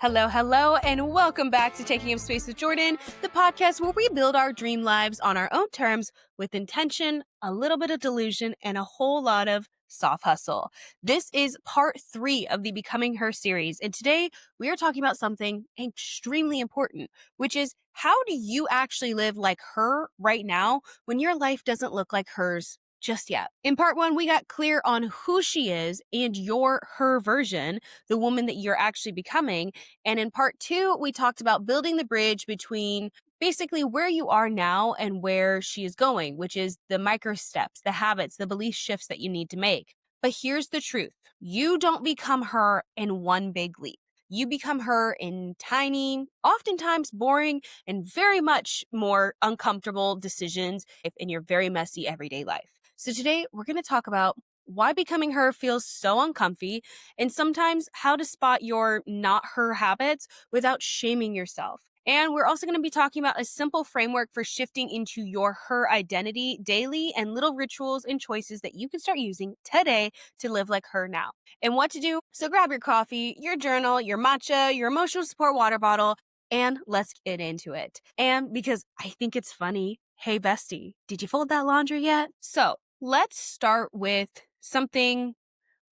Hello, hello, and welcome back to Taking Up Space with Jordan, the podcast where we build our dream lives on our own terms with intention, a little bit of delusion, and a whole lot of soft hustle. This is part 3 of the Becoming Her series, and today we are talking about something extremely important, which is how do you actually live like her right now when your life doesn't look like hers just yet? In part 1, we got clear on who she is and her version, the woman that you're actually becoming. And in part 2, we talked about building the bridge between basically where you are now and where she is going, which is the micro steps, the habits, the belief shifts that you need to make. But here's the truth. You don't become her in one big leap. You become her in tiny, oftentimes boring, and very much more uncomfortable decisions in your very messy everyday life. So today we're going to talk about why becoming her feels so uncomfy, and sometimes how to spot your not her habits without shaming yourself. And we're also going to be talking about a simple framework for shifting into your her identity daily and little rituals and choices that you can start using today to live like her now. And what to do. So grab your coffee, your journal, your matcha, your emotional support water bottle, and let's get into it. And because I think it's funny, hey bestie, did you fold that laundry yet? So let's start with something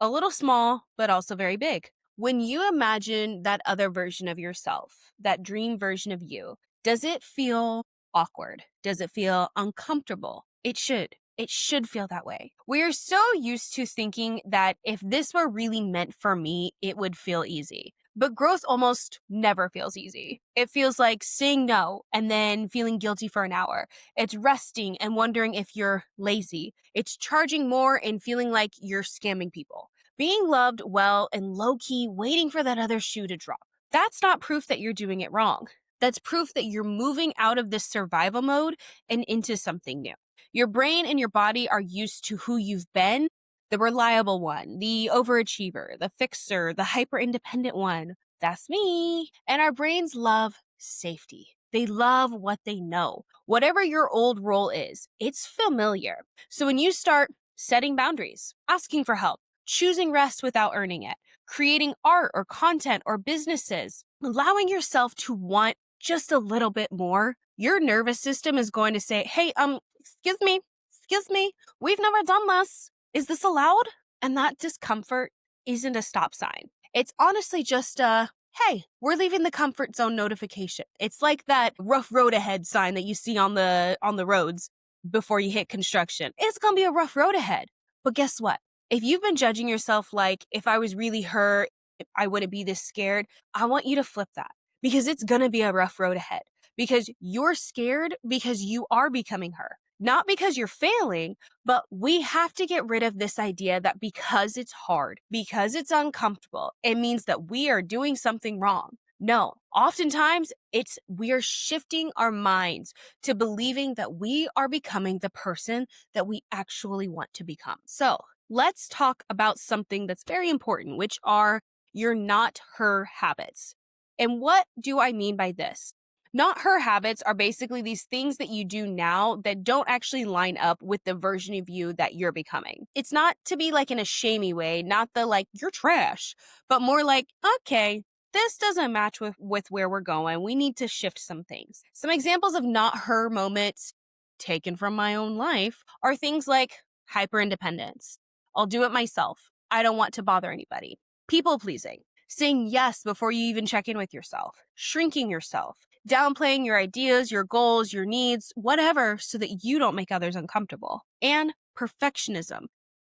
a little small, but also very big. When you imagine that other version of yourself, that dream version of you, does it feel awkward? Does it feel uncomfortable? It should. It should feel that way. We're so used to thinking that if this were really meant for me, it would feel easy. But growth almost never feels easy. It feels like saying no and then feeling guilty for an hour. It's resting and wondering if you're lazy. It's charging more and feeling like you're scamming people. Being loved well and low-key waiting for that other shoe to drop. That's not proof that you're doing it wrong. That's proof that you're moving out of this survival mode and into something new. Your brain and your body are used to who you've been, the reliable one, the overachiever, the fixer, the hyper-independent one. That's me. And our brains love safety. They love what they know. Whatever your old role is, it's familiar. So when you start setting boundaries, asking for help, choosing rest without earning it, creating art or content or businesses, allowing yourself to want just a little bit more, your nervous system is going to say, hey, excuse me, we've never done this. Is this allowed? And that discomfort isn't a stop sign. It's honestly just hey, we're leaving the comfort zone notification. It's like that rough road ahead sign that you see on the roads before you hit construction. It's going to be a rough road ahead. But guess what? If you've been judging yourself like, if I was really her, I wouldn't be this scared, I want you to flip that because it's going to be a rough road ahead because you're scared because you are becoming her. Not because you're failing, but we have to get rid of this idea that because it's hard, because it's uncomfortable, it means that we are doing something wrong. No, oftentimes we are shifting our minds to believing that we are becoming the person that we actually want to become. So let's talk about something that's very important, which are your not her habits. And what do I mean by this? Not her habits are basically these things that you do now that don't actually line up with the version of you that you're becoming. It's not to be like in a shamey way, not the like, you're trash, but more like, okay, this doesn't match with where we're going. We need to shift some things. Some examples of not her moments taken from my own life are things like hyper-independence. I'll do it myself. I don't want to bother anybody. People pleasing. Saying yes before you even check in with yourself. Shrinking yourself. Downplaying your ideas, your goals, your needs, whatever, so that you don't make others uncomfortable. And perfectionism.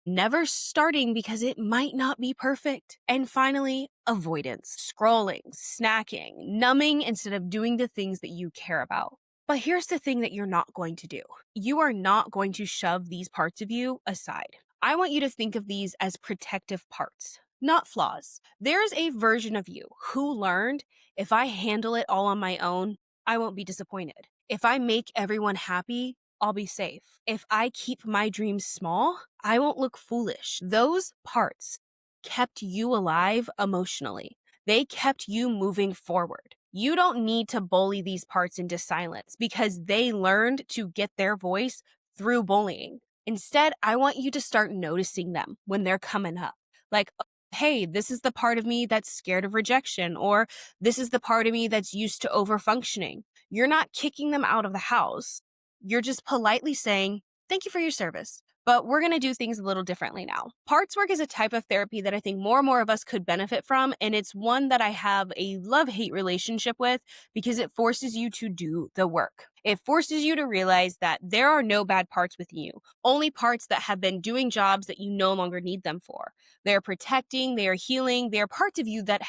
Never starting because it might not be perfect. And finally, avoidance. Scrolling, snacking, numbing instead of doing the things that you care about. But here's the thing that you're not going to do. You are not going to shove these parts of you aside. I want you to think of these as protective parts, not flaws. There's a version of you who learned, if I handle it all on my own, I won't be disappointed. If I make everyone happy, I'll be safe. If I keep my dreams small, I won't look foolish. Those parts kept you alive emotionally. They kept you moving forward. You don't need to bully these parts into silence because they learned to get their voice through bullying. Instead, I want you to start noticing them when they're coming up. Like, hey, this is the part of me that's scared of rejection, or this is the part of me that's used to overfunctioning. You're not kicking them out of the house. You're just politely saying, thank you for your service, but we're going to do things a little differently now. Parts work is a type of therapy that I think more and more of us could benefit from, and it's one that I have a love-hate relationship with because it forces you to do the work. It forces you to realize that there are no bad parts within you, only parts that have been doing jobs that you no longer need them for. They're protecting, they are healing, they are parts of you that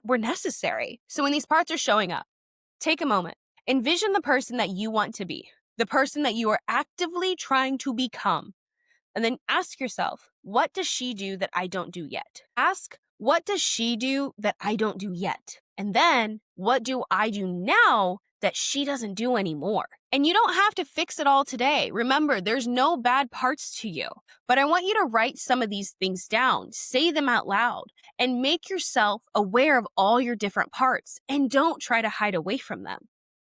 were necessary. So when these parts are showing up, take a moment. Envision the person that you want to be, the person that you are actively trying to become. And then ask yourself, what does she do that I don't do yet? Ask, what does she do that I don't do yet? And then, what do I do now that she doesn't do anymore? And you don't have to fix it all today. Remember, there's no bad parts to you. But I want you to write some of these things down, say them out loud, and make yourself aware of all your different parts. And don't try to hide away from them.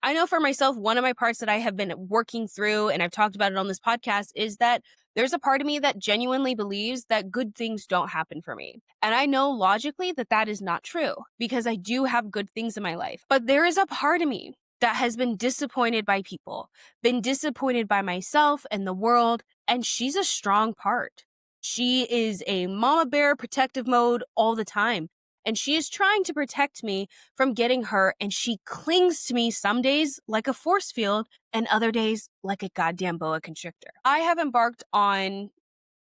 I know for myself, one of my parts that I have been working through, and I've talked about it on this podcast, is that there's a part of me that genuinely believes that good things don't happen for me. And I know logically that that is not true because I do have good things in my life. But there is a part of me that has been disappointed by people, been disappointed by myself and the world, and she's a strong part. She is a mama bear protective mode all the time. And she is trying to protect me from getting hurt, and she clings to me some days like a force field and other days like a goddamn boa constrictor. I have embarked on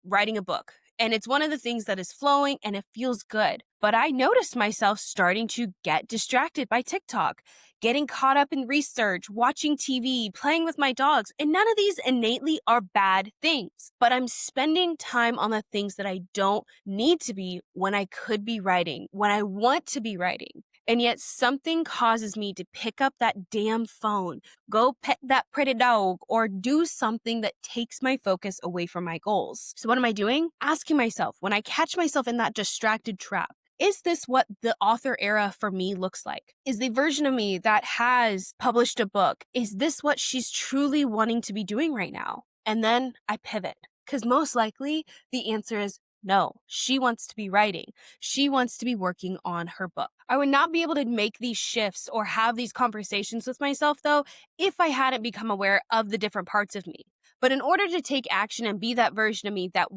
writing a book, and it's one of the things that is flowing and it feels good. But I noticed myself starting to get distracted by TikTok, getting caught up in research, watching TV, playing with my dogs. And none of these innately are bad things, but I'm spending time on the things that I don't need to be when I could be writing, when I want to be writing. And yet something causes me to pick up that damn phone, go pet that pretty dog, or do something that takes my focus away from my goals. So what am I doing? Asking myself, when I catch myself in that distracted trap, is this what the author era for me looks like? Is the version of me that has published a book, is this what she's truly wanting to be doing right now? And then I pivot, because most likely the answer is no, she wants to be writing. She wants to be working on her book. I would not be able to make these shifts or have these conversations with myself, though, if I hadn't become aware of the different parts of me. But in order to take action and be that version of me that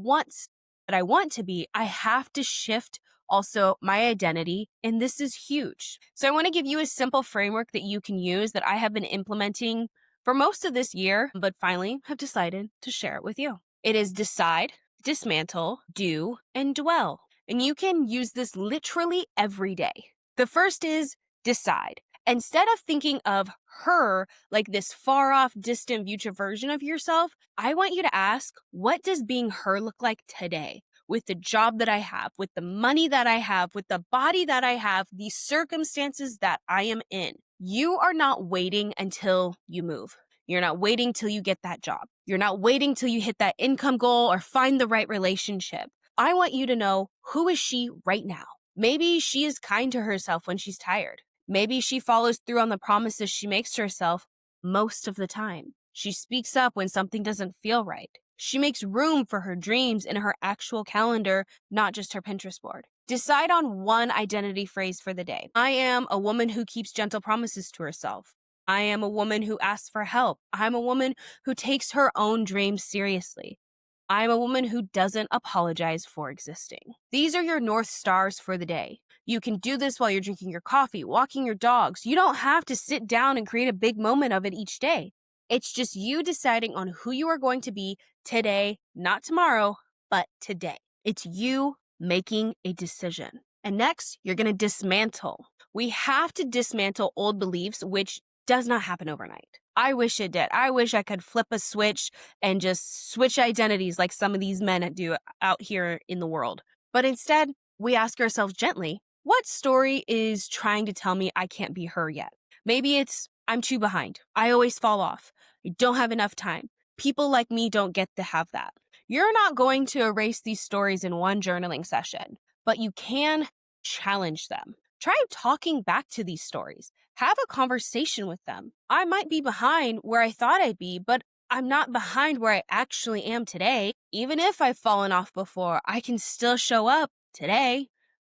I want to be, I have to shift also my identity, and this is huge. So I want to give you a simple framework that you can use that I have been implementing for most of this year, but finally have decided to share it with you. It is decide, dismantle, do, and dwell. And you can use this literally every day. The first is decide. Instead of thinking of her like this far off, distant future version of yourself, I want you to ask, what does being her look like today? With the job that I have, with the money that I have, with the body that I have, the circumstances that I am in. You are not waiting until you move. You're not waiting till you get that job. You're not waiting till you hit that income goal or find the right relationship. I want you to know, who is she right now? Maybe she is kind to herself when she's tired. Maybe she follows through on the promises she makes to herself most of the time. She speaks up when something doesn't feel right. She makes room for her dreams in her actual calendar, not just her Pinterest board. Decide on one identity phrase for the day. I am a woman who keeps gentle promises to herself. I am a woman who asks for help. I'm a woman who takes her own dreams seriously. I'm a woman who doesn't apologize for existing. These are your North Stars for the day. You can do this while you're drinking your coffee, walking your dogs. You don't have to sit down and create a big moment of it each day. It's just you deciding on who you are going to be today, not tomorrow, but today. It's you making a decision. And next, you're going to dismantle. We have to dismantle old beliefs, which does not happen overnight. I wish it did. I wish I could flip a switch and just switch identities like some of these men do out here in the world. But instead, we ask ourselves gently, what story is trying to tell me I can't be her yet? Maybe it's, I'm too behind. I always fall off. I don't have enough time. People like me don't get to have that. You're not going to erase these stories in one journaling session, but you can challenge them. Try talking back to these stories. Have a conversation with them. I might be behind where I thought I'd be, but I'm not behind where I actually am today. Even if I've fallen off before, I can still show up Today,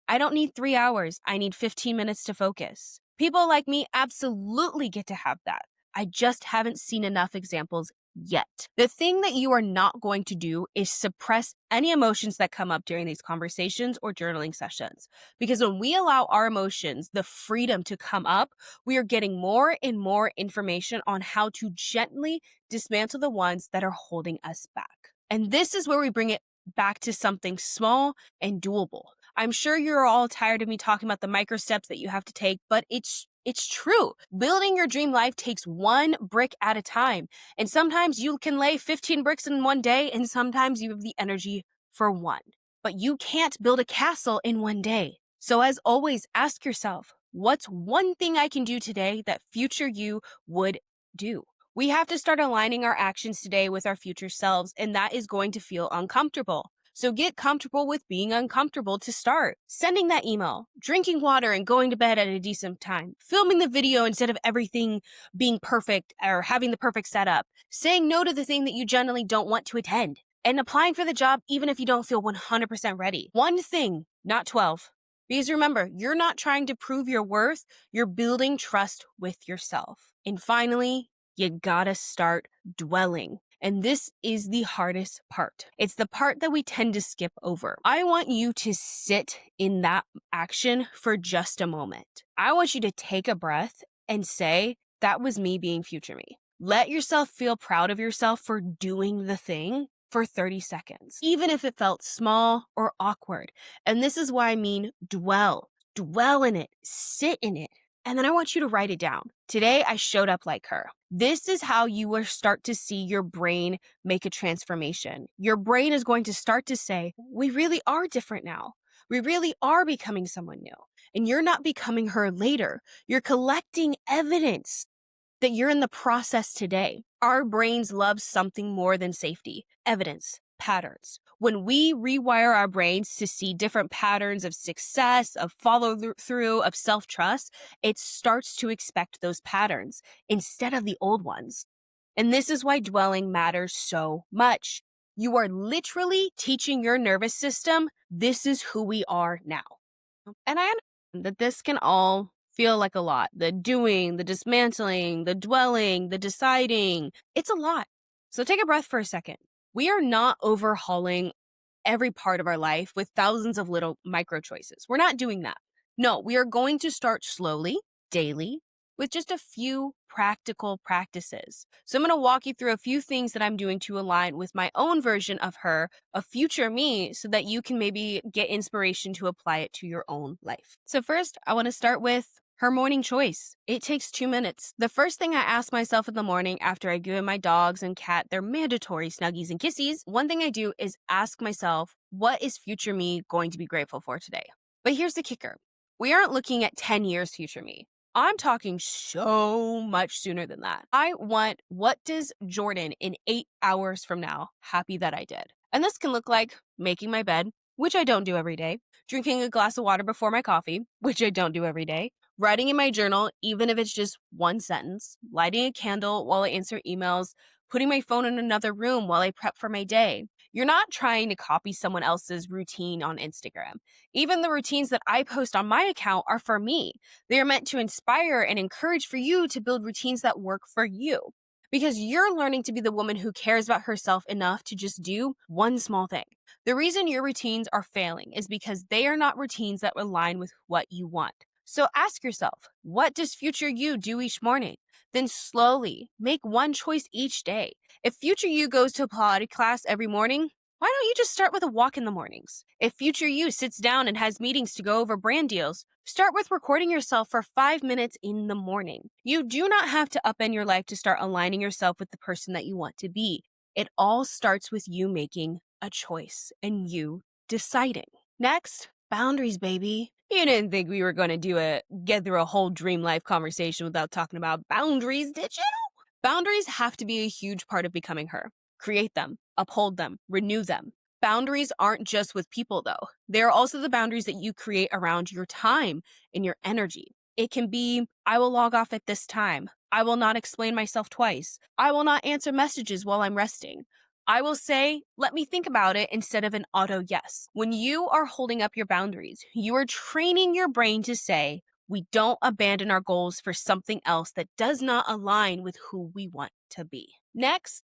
I don't need 3 hours. I need 15 minutes to focus. People like me absolutely get to have that. I just haven't seen enough examples yet. The thing that you are not going to do is suppress any emotions that come up during these conversations or journaling sessions. Because when we allow our emotions the freedom to come up, we are getting more and more information on how to gently dismantle the ones that are holding us back. And this is where we bring it back to something small and doable. I'm sure you're all tired of me talking about the micro steps that you have to take, but it's true. Building your dream life takes one brick at a time. And sometimes you can lay 15 bricks in one day, and sometimes you have the energy for one. But you can't build a castle in one day. So as always, ask yourself, what's one thing I can do today that future you would do? We have to start aligning our actions today with our future selves, and that is going to feel uncomfortable. So get comfortable with being uncomfortable to start. Sending that email, drinking water and going to bed at a decent time, filming the video instead of everything being perfect or having the perfect setup, saying no to the thing that you generally don't want to attend, and applying for the job even if you don't feel 100% ready. One thing, not 12. Because remember, you're not trying to prove your worth, you're building trust with yourself. And finally, you gotta start dwelling. And this is the hardest part. It's the part that we tend to skip over. I want you to sit in that action for just a moment. I want you to take a breath and say, that was me being future me. Let yourself feel proud of yourself for doing the thing for 30 seconds, even if it felt small or awkward. And this is why I mean dwell. Dwell in it, sit in it. And then I want you to write it down. Today, I showed up like her. This is how you will start to see your brain make a transformation. Your brain is going to start to say, we really are different now. We really are becoming someone new. And you're not becoming her later. You're collecting evidence that you're in the process today. Our brains love something more than safety, evidence, patterns. When we rewire our brains to see different patterns of success, of follow through, of self-trust, it starts to expect those patterns instead of the old ones. And this is why dwelling matters so much. You are literally teaching your nervous system, this is who we are now. And I understand that this can all feel like a lot. The doing, the dismantling, the dwelling, the deciding. It's a lot. So take a breath for a second. We are not overhauling every part of our life with thousands of little micro choices. We're not doing that. No, we are going to start slowly, daily, with just a few practical practices. So I'm going to walk you through a few things that I'm doing to align with my own version of her, a future me, so that you can maybe get inspiration to apply it to your own life. So first, I want to start with her morning choice. It takes 2 minutes. The first thing I ask myself in the morning after I give my dogs and cat their mandatory snuggies and kissies, one thing I do is ask myself, what is future me going to be grateful for today? But here's the kicker. We aren't looking at 10 years future me. I'm talking so much sooner than that. I want, what does Jordan in 8 hours from now happy that I did? And this can look like making my bed, which I don't do every day, drinking a glass of water before my coffee, which I don't do every day, writing in my journal, even if it's just one sentence, lighting a candle while I answer emails, putting my phone in another room while I prep for my day. You're not trying to copy someone else's routine on Instagram. Even the routines that I post on my account are for me. They are meant to inspire and encourage for you to build routines that work for you. Because you're learning to be the woman who cares about herself enough to just do one small thing. The reason your routines are failing is because they are not routines that align with what you want. So ask yourself, what does future you do each morning? Then slowly make one choice each day. If future you goes to Pilates class every morning, why don't you just start with a walk in the mornings? If future you sits down and has meetings to go over brand deals, start with recording yourself for 5 minutes in the morning. You do not have to upend your life to start aligning yourself with the person that you want to be. It all starts with you making a choice and you deciding. Next, boundaries, baby. You didn't think we were going to get through a whole dream life conversation without talking about boundaries, did you? Boundaries have to be a huge part of becoming her. Create them, uphold them, renew them. Boundaries aren't just with people, though. They're also the boundaries that you create around your time and your energy. It can be, I will log off at this time. I will not explain myself twice. I will not answer messages while I'm resting. I will say, let me think about it instead of an auto yes. When you are holding up your boundaries, you are training your brain to say, we don't abandon our goals for something else that does not align with who we want to be. Next,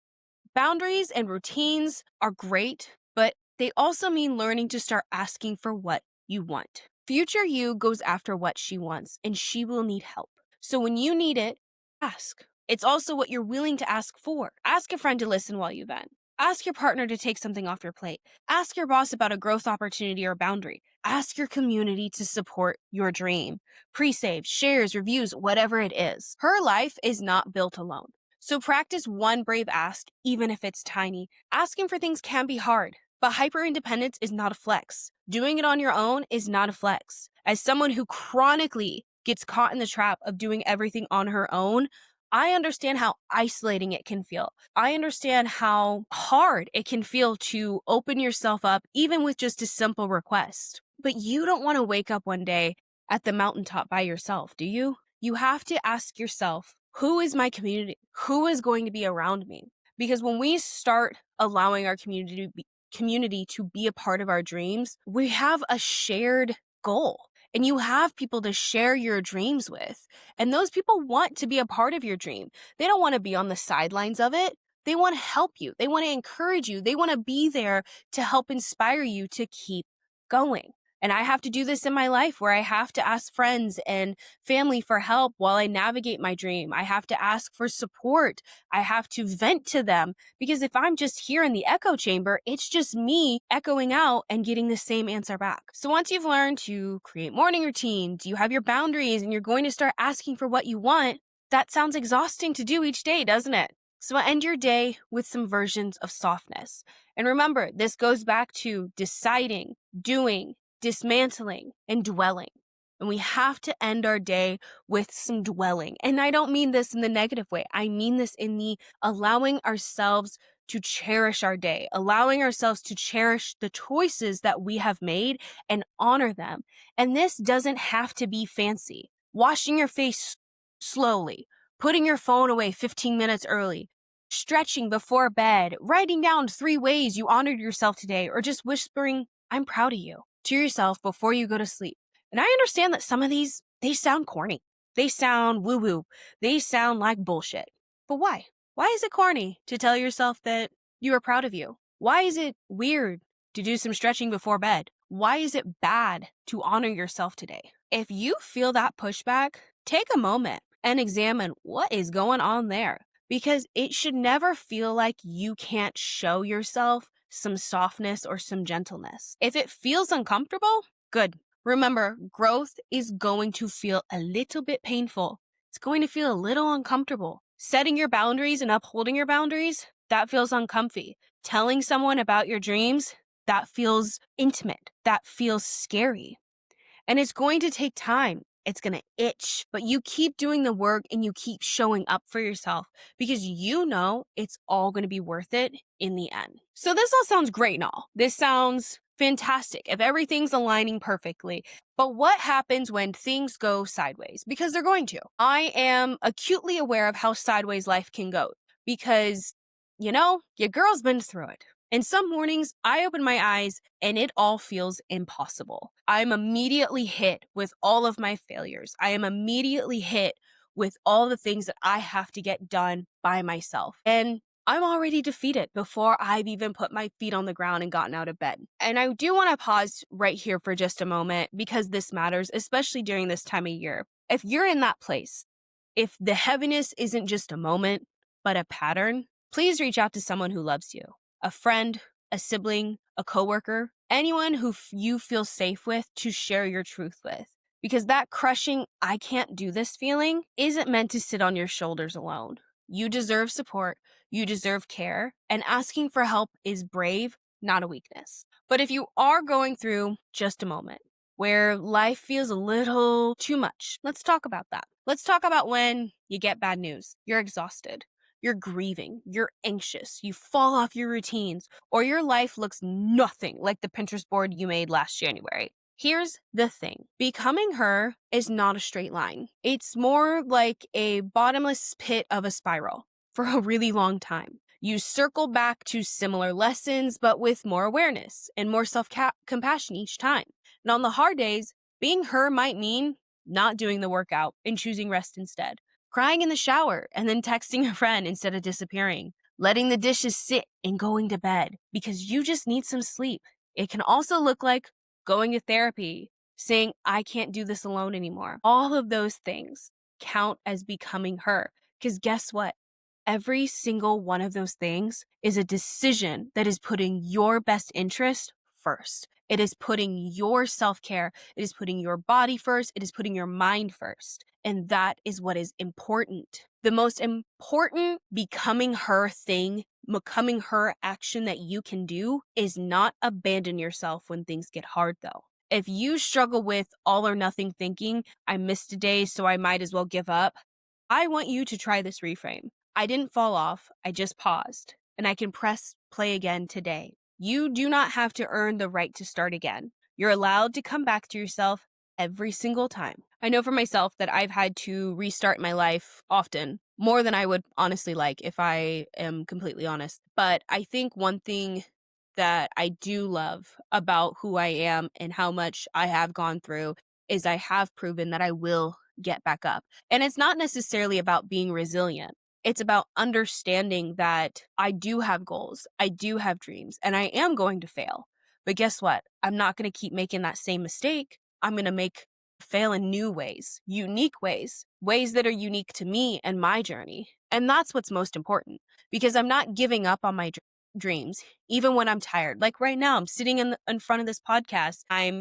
boundaries and routines are great, but they also mean learning to start asking for what you want. Future you goes after what she wants, and she will need help. So when you need it, ask. It's also what you're willing to ask for. Ask a friend to listen while you vent. Ask your partner to take something off your plate. Ask your boss about a growth opportunity or boundary. Ask your community to support your dream. Pre-save, shares, reviews, whatever it is. Her life is not built alone. So practice one brave ask, even if it's tiny. Asking for things can be hard, but hyper-independence is not a flex. Doing it on your own is not a flex. As someone who chronically gets caught in the trap of doing everything on her own, I understand how isolating it can feel. I understand how hard it can feel to open yourself up, even with just a simple request. But you don't want to wake up one day at the mountaintop by yourself, do you? You have to ask yourself, who is my community? Who is going to be around me? Because when we start allowing our community to be a part of our dreams, we have a shared goal. And you have people to share your dreams with. And those people want to be a part of your dream. They don't want to be on the sidelines of it. They want to help you. They want to encourage you. They want to be there to help inspire you to keep going. And I have to do this in my life where I have to ask friends and family for help while I navigate my dream. I have to ask for support. I have to vent to them because if I'm just here in the echo chamber, it's just me echoing out and getting the same answer back. So once you've learned to create morning routines, you have your boundaries and you're going to start asking for what you want, that sounds exhausting to do each day, doesn't it? So end your day with some versions of softness. And remember, this goes back to deciding, doing, dismantling, and dwelling. And we have to end our day with some dwelling. And I don't mean this in the negative way. I mean this in the allowing ourselves to cherish our day, allowing ourselves to cherish the choices that we have made and honor them. And this doesn't have to be fancy. Washing your face slowly, putting your phone away 15 minutes early, stretching before bed, writing down 3 ways you honored yourself today, or just whispering, I'm proud of you to yourself before you go to sleep. And I understand that some of these, they sound corny. They sound woo-woo. They sound like bullshit. But why? Why is it corny to tell yourself that you are proud of you? Why is it weird to do some stretching before bed? Why is it bad to honor yourself today? If you feel that pushback, take a moment and examine what is going on there. Because it should never feel like you can't show yourself some softness or some gentleness. If it feels uncomfortable, good. Remember, growth is going to feel a little bit painful. It's going to feel a little uncomfortable. Setting your boundaries and upholding your boundaries, that feels uncomfy. Telling someone about your dreams, that feels intimate. That feels scary. And it's going to take time. It's going to itch, but you keep doing the work and you keep showing up for yourself because you know it's all going to be worth it in the end. So this all sounds great and all. This sounds fantastic if everything's aligning perfectly. But what happens when things go sideways? Because they're going to. I am acutely aware of how sideways life can go because, your girl's been through it. And some mornings I open my eyes and it all feels impossible. I'm immediately hit with all of my failures. I am immediately hit with all the things that I have to get done by myself. And I'm already defeated before I've even put my feet on the ground and gotten out of bed. And I do want to pause right here for just a moment because this matters, especially during this time of year. If you're in that place, if the heaviness isn't just a moment, but a pattern, please reach out to someone who loves you. A friend, a sibling, a coworker, anyone who you feel safe with to share your truth with. Because that crushing, I can't do this feeling isn't meant to sit on your shoulders alone. You deserve support, you deserve care, and asking for help is brave, not a weakness. But if you are going through just a moment where life feels a little too much, let's talk about that. Let's talk about when you get bad news, you're exhausted. You're grieving, you're anxious, you fall off your routines, or your life looks nothing like the Pinterest board you made last January. Here's the thing. Becoming her is not a straight line. It's more like a bottomless pit of a spiral for a really long time. You circle back to similar lessons, but with more awareness and more self-compassion each time. And on the hard days, being her might mean not doing the workout and choosing rest instead, crying in the shower and then texting a friend instead of disappearing, letting the dishes sit and going to bed because you just need some sleep. It can also look like going to therapy, saying, I can't do this alone anymore. All of those things count as becoming her. Because guess what? Every single one of those things is a decision that is putting your best interest first. It is putting your self-care. It is putting your body first. It is putting your mind first. And that is what is important. The most important becoming her thing, becoming her action that you can do is not abandon yourself when things get hard, though. If you struggle with all or nothing thinking, I missed a day, so I might as well give up, I want you to try this reframe. I didn't fall off, I just paused, and I can press play again today. You do not have to earn the right to start again. You're allowed to come back to yourself every single time. I know for myself that I've had to restart my life often, more than I would honestly like if I am completely honest. But I think one thing that I do love about who I am and how much I have gone through is I have proven that I will get back up. And it's not necessarily about being resilient. It's about understanding that I do have goals, I do have dreams, and I am going to fail. But guess what? I'm not going to keep making that same mistake. I'm going to fail in new ways, unique ways, ways that are unique to me and my journey. And that's what's most important, because I'm not giving up on my dreams, even when I'm tired. Like right now, I'm sitting in front of this podcast. I've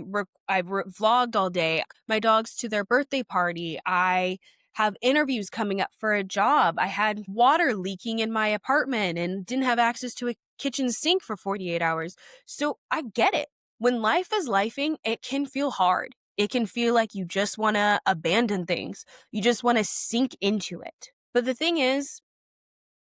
vlogged all day. My dog's to their birthday party. I have interviews coming up for a job. I had water leaking in my apartment and didn't have access to a kitchen sink for 48 hours. So I get it. When life is lifing, it can feel hard. It can feel like you just want to abandon things. You just want to sink into it. But the thing is,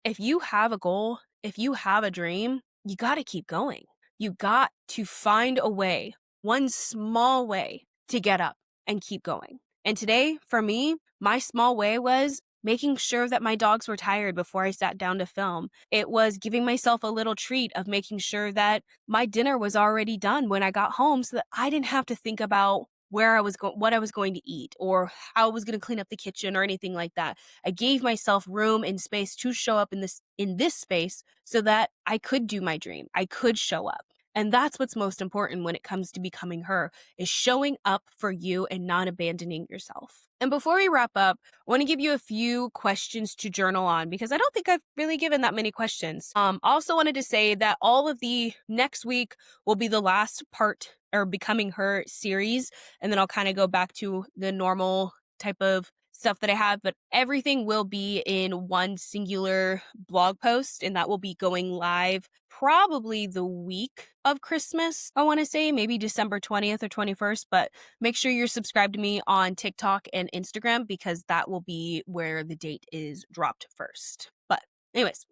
if you have a goal, if you have a dream, you got to keep going. You got to find a way, one small way to get up and keep going. And today, for me, my small way was making sure that my dogs were tired before I sat down to film. It was giving myself a little treat of making sure that my dinner was already done when I got home so that I didn't have to think about where I was going, what I was going to eat, or how I was going to clean up the kitchen or anything like that. I gave myself room and space to show up in this space so that I could do my dream. I could show up. And that's what's most important when it comes to becoming her, is showing up for you and not abandoning yourself. And before we wrap up, I want to give you a few questions to journal on, because I don't think I've really given that many questions. Also wanted to say that all of the next week will be the last part or Becoming Her series. And then I'll kind of go back to the normal type of stuff that I have, but everything will be in one singular blog post, and that will be going live probably the week of Christmas. I want to say maybe December 20th or 21st, but make sure you're subscribed to me on TikTok and Instagram, because that will be where the date is dropped first. But anyways,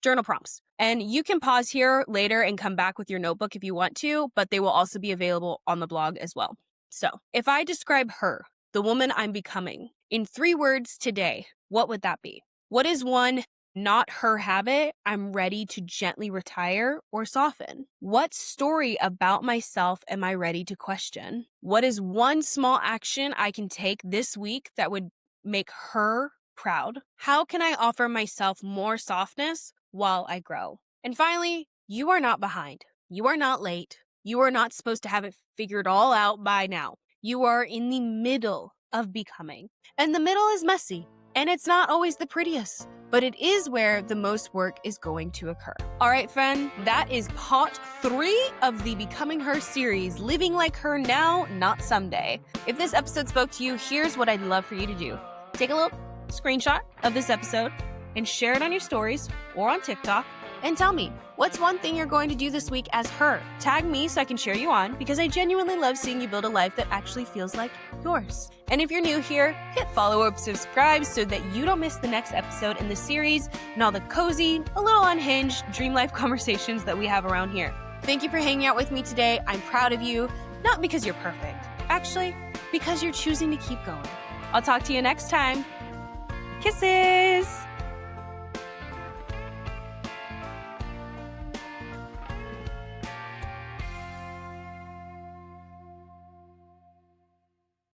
journal prompts. And you can pause here later and come back with your notebook if you want to, but they will also be available on the blog as well. So if I describe her, the woman I'm becoming, in 3 words today, what would that be? What is one not her habit I'm ready to gently retire or soften? What story about myself am I ready to question? What is one small action I can take this week that would make her proud? How can I offer myself more softness while I grow? And finally, you are not behind. You are not late. You are not supposed to have it figured all out by now. You are in the middle of becoming. And the middle is messy, and it's not always the prettiest, but it is where the most work is going to occur. All right, friend, that is part 3 of the Becoming Her series, Living Like Her Now, Not Someday. If this episode spoke to you, here's what I'd love for you to do. Take a little screenshot of this episode and share it on your stories or on TikTok, and tell me, what's one thing you're going to do this week as her? Tag me so I can cheer you on, because I genuinely love seeing you build a life that actually feels like yours. And if you're new here, hit follow or subscribe so that you don't miss the next episode in the series and all the cozy, a little unhinged dream life conversations that we have around here. Thank you for hanging out with me today. I'm proud of you, not because you're perfect, actually, because you're choosing to keep going. I'll talk to you next time. Kisses!